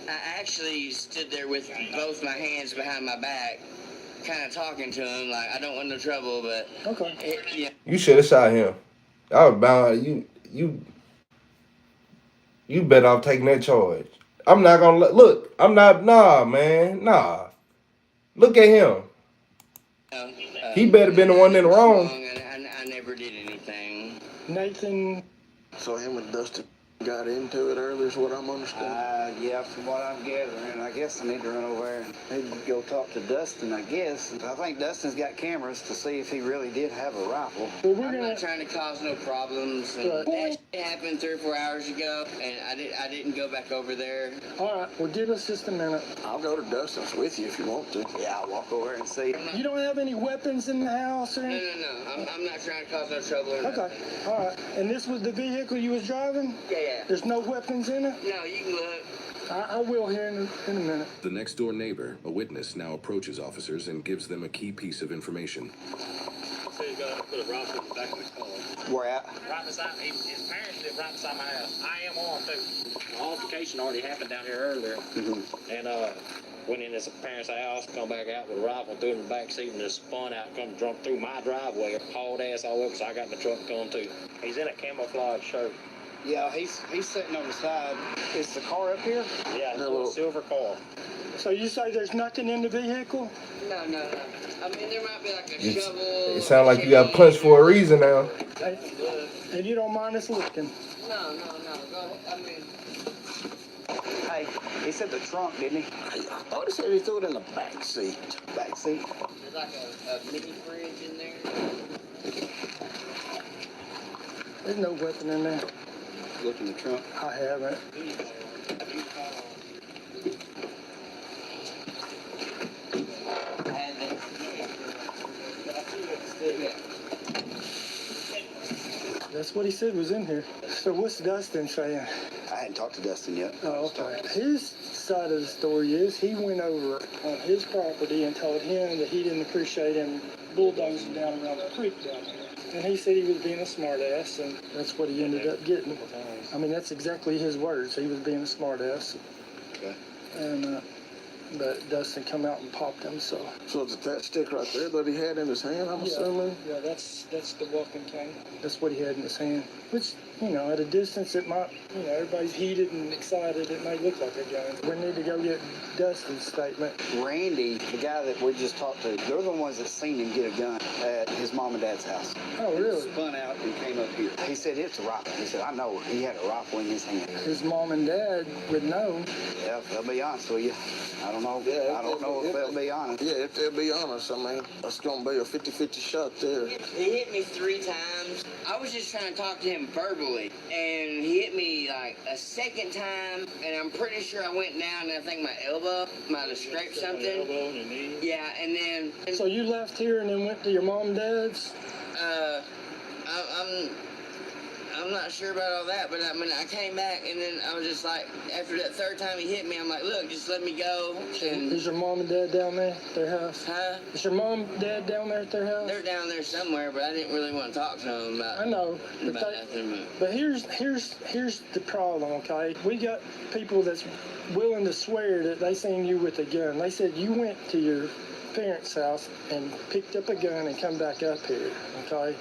I actually stood there with both my hands behind my back, kind of talking to him, like, I don't want no trouble, but... Okay. Yeah. You should have shot him. I was bound. You better off taking that charge. I'm not gonna look. I'm not. Nah, man. Nah. Look at him. He better been the one in the wrong. I never did anything. Nathan. So him and Dustin got into it earlier is what I'm understanding. Yeah, from what I'm gathering, I guess I need to run over there and maybe go talk to Dustin, I guess. I think Dustin's got cameras to see if he really did have a rifle. Well, we're I'm gonna, not trying to cause no problems. And Right. that shit happened 3 or 4 hours ago, and I didn't go back over there. all right, well, give us just a minute. I'll go to Dustin's with you if you want to. Yeah, I'll walk over there and see. You don't have any weapons in the house or No, anything? I'm not trying to cause no trouble. Or Okay, nothing. all right. And this was the vehicle you was driving? Yeah. There's no weapons in it? No, you can look. I will here in a minute. The next door neighbor, a witness, now approaches officers and gives them a key piece of information. So you gotta put a rifle in the back of his car. Where at? Right beside, his parents live right beside my house. I am armed too. The altercation already happened down here earlier. And, went in his parents' house, come back out with a rifle, threw it in the back seat, and just spun out, come drunk through my driveway, hauled ass all over, so I got in the truck and come too. He's in a camouflage shirt. Yeah, he's sitting on the side. Is the car up here? Yeah, a little silver car. So you say there's nothing in the vehicle? No. I mean, there might be like a It's- shovel. It sounds like you got punched for a reason now. And you don't mind us looking? No. Go ahead. I mean, Hey, he said the trunk, didn't he? I thought he said he threw it in the back seat. Back seat. there's like a mini fridge in there. There's no weapon in there. Look in the trunk. I haven't. That's what he said was in here. So what's Dustin saying? I hadn't talked to Dustin yet. Oh, okay. His side of the story is he went over on his property and told him that he didn't appreciate him bulldozing down around the creek down there. And he said he was being a smartass, and that's what he ended up getting. I mean, that's exactly his words. He was being a smartass. Okay. And, but Dustin come out and popped him, so. So it's that stick right there that he had in his hand, I'm assuming? Yeah, that's the walking cane. That's what he had in his hand. Which, you know, at a distance it might, you know, everybody's heated and excited. It may look like a gun. We need to go get Dustin's statement. Randy, the guy that we just talked to, they're the ones that seen him get a gun at his mom and dad's house. Oh, really? Spun out and came up here. He said it's a rifle. He said, I know. He had a rifle in his hand. His mom and dad would know. Yeah, they'll be honest with you. I don't know. Yeah, I don't know if they'll be honest. Yeah, if they'll be honest, I mean, that's going to be a 50-50 shot there. He hit me 3 times. I was just trying to talk to him verbally, and he hit me like a second time, and I'm pretty sure I went down, and I think my elbow might have scraped something. Elbow and your knee. Yeah, and then So you left here and then went to your mom and dad's? I'm not sure about all that, but I mean, I came back, and then I was just like, after that 3rd time he hit me, I'm like, look, just let me go. And Is your mom and dad down there at their house? huh? Is your mom and dad down there at their house? They're down there somewhere, but I didn't really want to talk to them about. I know, but, About nothing, but here's the problem, okay? We got people that's willing to swear that they seen you with a gun. They said you went to your parents' house and picked up a gun and come back up here, okay?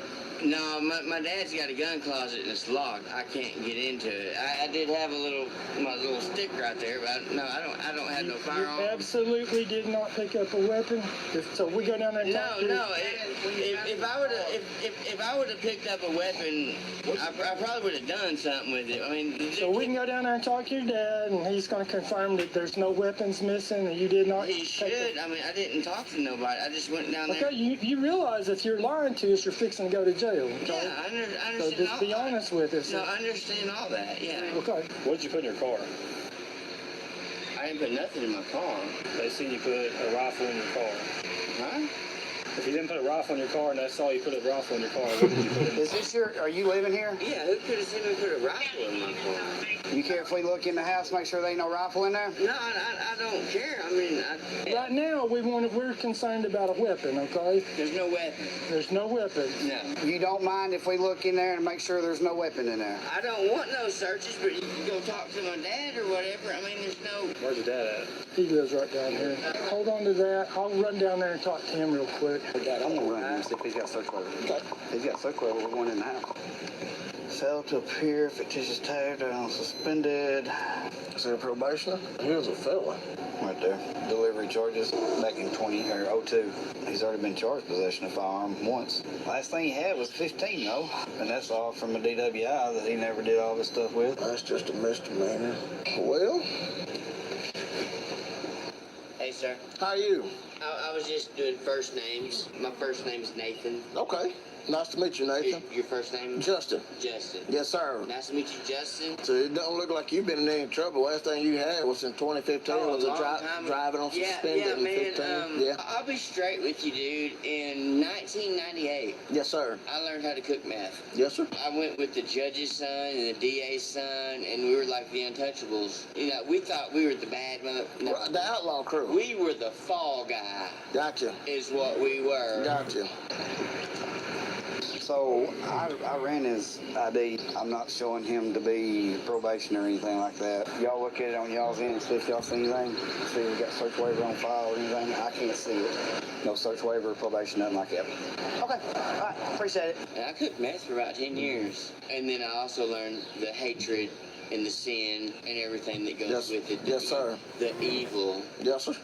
No, my dad's got a gun closet and it's locked. I can't get into it. I did have my little stick right there, but I don't have no You firearm. absolutely did not pick up a weapon. So we go down there and talk to you. No. If I would have picked up a weapon, I probably would have done something with it. I mean, So we can go down there and talk to your dad, and he's going to confirm that there's no weapons missing, and you did not. he should. I mean, I didn't talk to nobody. I just went down there. Okay, you realize if you're lying to us, you're fixing to go to jail. Okay? Yeah, I understand. So just all be that. honest with us. No, I understand all that. Yeah. Okay. What'd you put in your car? I didn't put nothing in my car. They see you put a rifle in your car. Huh? If you didn't put a rifle in your car and they saw you put a rifle in your car, what did you put in? Is this are you living here? Yeah, who could have seen me put a rifle in my car? You care if we look in the house, make sure there ain't no rifle in there? No, I don't care. I mean, Right now, we're concerned about a weapon, okay? there's no weapon. There's no weapon. No. You don't mind if we look in there and make sure there's no weapon in there? I don't want no searches, but you can go talk to my dad or whatever. I mean, there's no... Where's your dad at? He lives right down here. Hold on to that. I'll run down there and talk to him real quick. I'm gonna run and see if he's got search warrant. Okay. If he's got search warrant, we're going in the house. Failed to appear, fictitious tag, suspended. Is that a probationer? He was a felon. Right there. Delivery charges back in 02. He's already been charged possession of firearm once. Last thing he had was 15 though. And that's all from a DWI that he never did all this stuff with. That's just a misdemeanor. Well, Hey, sir. how you? I was just doing first names. My first name's Nathan. Okay. Nice to meet you, Nathan. Your first name? Justin. Justin. Yes, sir. Nice to meet you, Justin. So it don't look like you've been in any trouble. Last thing you had was in 2015. Was long it time. driving on suspended Yeah, in man. 15? Yeah. I'll be straight with you, dude. In 1998, Yes, sir. I learned how to cook meth. Yes, sir. I went with the judge's son and the DA's son, and we were like the untouchables. You know, we thought we were the bad mother. No, The outlaw crew. we were the fall guy, Gotcha. is what we were. Gotcha. So I ran his ID. I'm not showing him to be probation or anything like that. Y'all look at it on y'all's end and see if y'all see anything. See if we got search waiver on file or anything. I can't see it. No search waiver, probation, nothing like that. Okay, all right, appreciate it. And I cooked meth for about 10 years. And then I also learned the hatred and the sin and everything that goes Yes, with it. yes, sir. The evil. Yes, sir.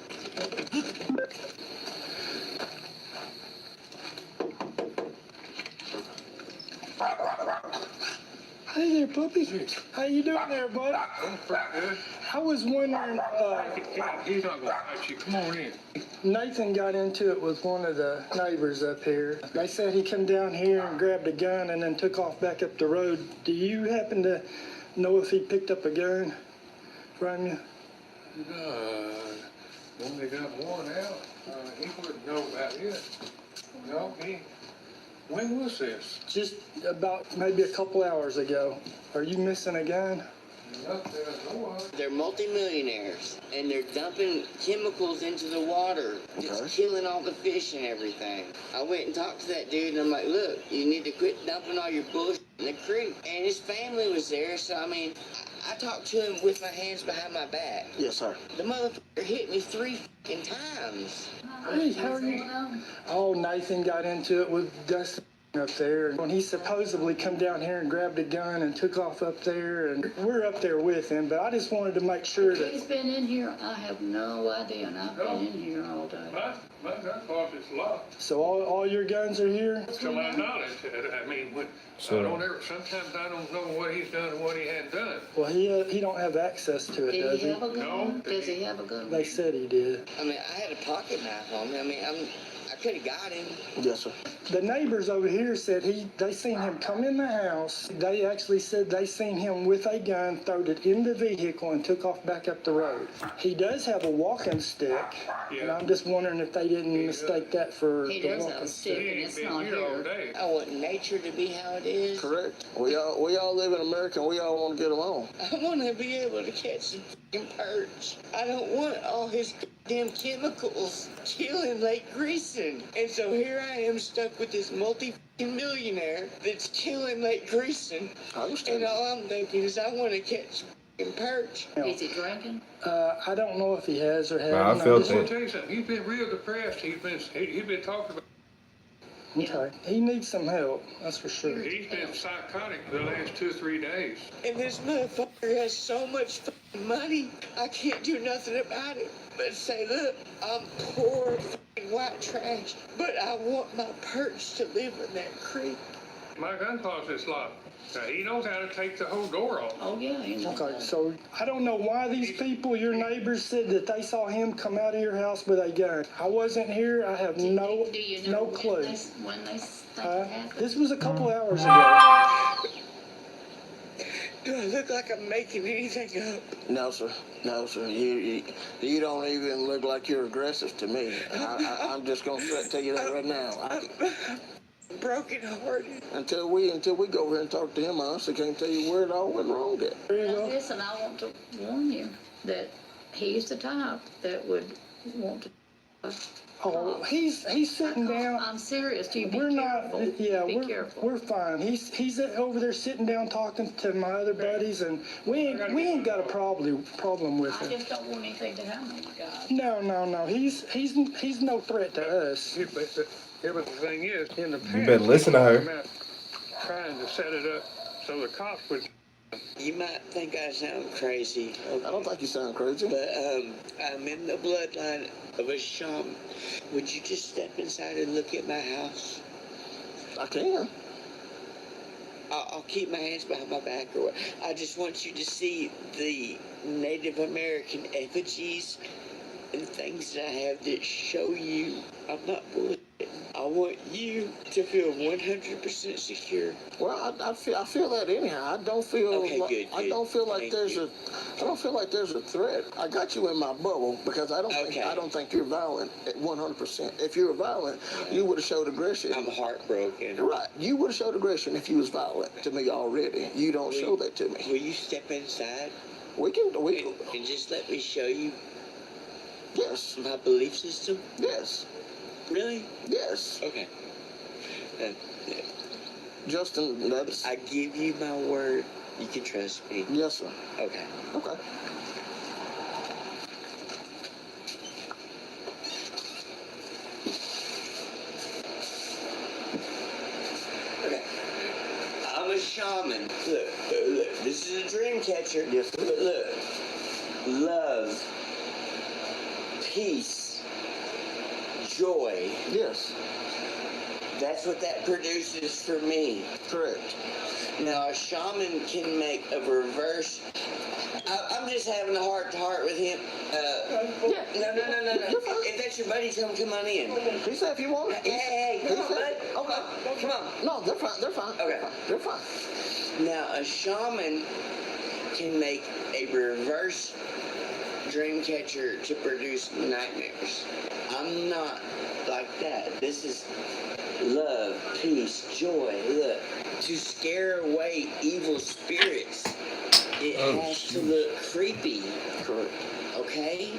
Hey there, puppy. How you doing there, bud? I was wondering, He's not gonna touch you. Come on in. Nathan got into it with one of the neighbors up here. They said he come down here and grabbed a gun and then took off back up the road. Do you happen to know if he picked up a gun from you? Only got one out. He wouldn't know about it. No, he. When was this? Just about maybe a couple hours ago. Are you missing a gun? Not that I know of. They're multimillionaires, and they're dumping chemicals into the water. It's killing all the fish and everything. I went and talked to that dude, and I'm like, look, you need to quit dumping all your bullshit in the creek. And his family was there, so I mean, I talked to him with my hands behind my back. Yes, sir. The motherfucker hit me 3 fucking times. Hey, how are you? Oh, Nathan got into it with Dustin up there. When he supposedly come down here and grabbed a gun and took off up there, and we're up there with him, but I just wanted to make sure that... He's been in here, I have no idea, and I've been in here all day. My gun closet's locked. So all your guns are here? To my knowledge, I mean, sometimes I don't know what he's done and what he hadn't done. Well, he don't have access to it, Did does he he? have a gun? No. Does he have a gun? They said he did. I mean, I had a pocket knife on me. I mean, I could have got him. Yes, sir. The neighbors over here said they seen him come in the house. They actually said they seen him with a gun, throwed it in the vehicle, and took off back up the road. He does have a walking stick, and I'm just wondering if they didn't mistake that for He the does have walking a stick, and it's not here. I want nature to be how it is. Correct. We all live in America, and we all want to get along. I want to be able to catch some fucking perch. I don't want all his damn chemicals killing Lake Greason. And so here I am stuck with this multi-millionaire that's killing Lake Greason. I understand. And all I'm thinking is I want to catch fucking perch. Is he drinking? I don't know if he has or hasn't. I I'm felt just- I want to tell you something. He's been real depressed. He's been talking about. Okay. He needs some help, that's for sure. He's been psychotic the last 2 or 3 days. And this motherfucker has so much fucking money, I can't do nothing about it. But say, look, I'm poor fucking white trash, but I want my perch to live in that creek. My gun closet's locked. Now, he knows how to take the whole door off. Oh, yeah, he knows Okay, that. so I don't know why these people, your neighbors, said that they saw him come out of your house with a gun. I wasn't here. I have Do you know no when clue. when they think it happened? This was a couple hours ago. Do I look like I'm making anything up? No, sir. No, sir. You don't even look like you're aggressive to me. I'm just going to tell you that right now. I'm broken hearted. Until we go over here and talk to him, I honestly can't tell you where it all went wrong at. Now, listen, I want to warn you that he's the type that would want to. Oh, he's sitting down. I'm serious. You be We're careful. not. Yeah, be we're careful. we're fine. He's over there sitting down talking to my other buddies, and we ain't got a problem with I him. just don't want anything to happen to you guys. No. He's no threat to us. Yeah, but the thing is, in the past, better listen to her. he came out trying to set it up so the cops would. You might think I sound crazy. I don't think you sound crazy. But I'm in the bloodline of a shaman. Would you just step inside and look at my house? I can. I'll keep my hands behind my back, or what. I just want you to see the Native American effigies and things that I have that show you I'm not bullshitting. I want you to feel 100% secure. Well, I feel that anyhow. I don't feel. Okay, like, good, I good. don't feel like Thank there's you. I don't feel like there's a threat. I got you in my bubble because I don't think you're violent at 100%. If you were violent, you would have showed aggression. I'm heartbroken. Right. You would have showed aggression if you was violent to me already. You don't show that to me. Will you step inside? We can. And just let me show you. Yes. My belief system. Yes. Really? Yes. Okay. Justin, that's. I give you my word. You can trust me. Yes, sir. Okay. Okay. Okay. I'm a shaman. Look. This is a dream catcher. Yes, sir. But look. Love. Peace. Joy. Yes. That's what that produces for me. Correct. Now, a shaman can make a reverse. I'm just having a heart-to-heart with him. No. If that's your buddy, tell him come on in. He said if you want it. Hey, come on, bud. Okay. Come on. No, they're fine. They're fine. Okay. They're fine. Now, a shaman can make a reverse dream catcher to produce nightmares. I'm not like that. This is love, peace, joy. Look, to scare away evil spirits, it has to look creepy. Correct. Okay?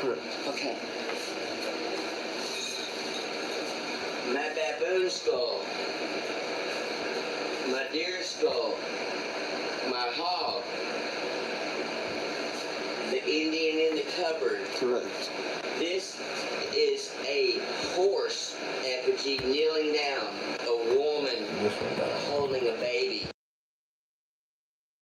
Correct. Okay. My baboon skull. My deer skull. My hog. The Indian in the cupboard. Correct. This is a horse effigy kneeling down. A woman holding a baby.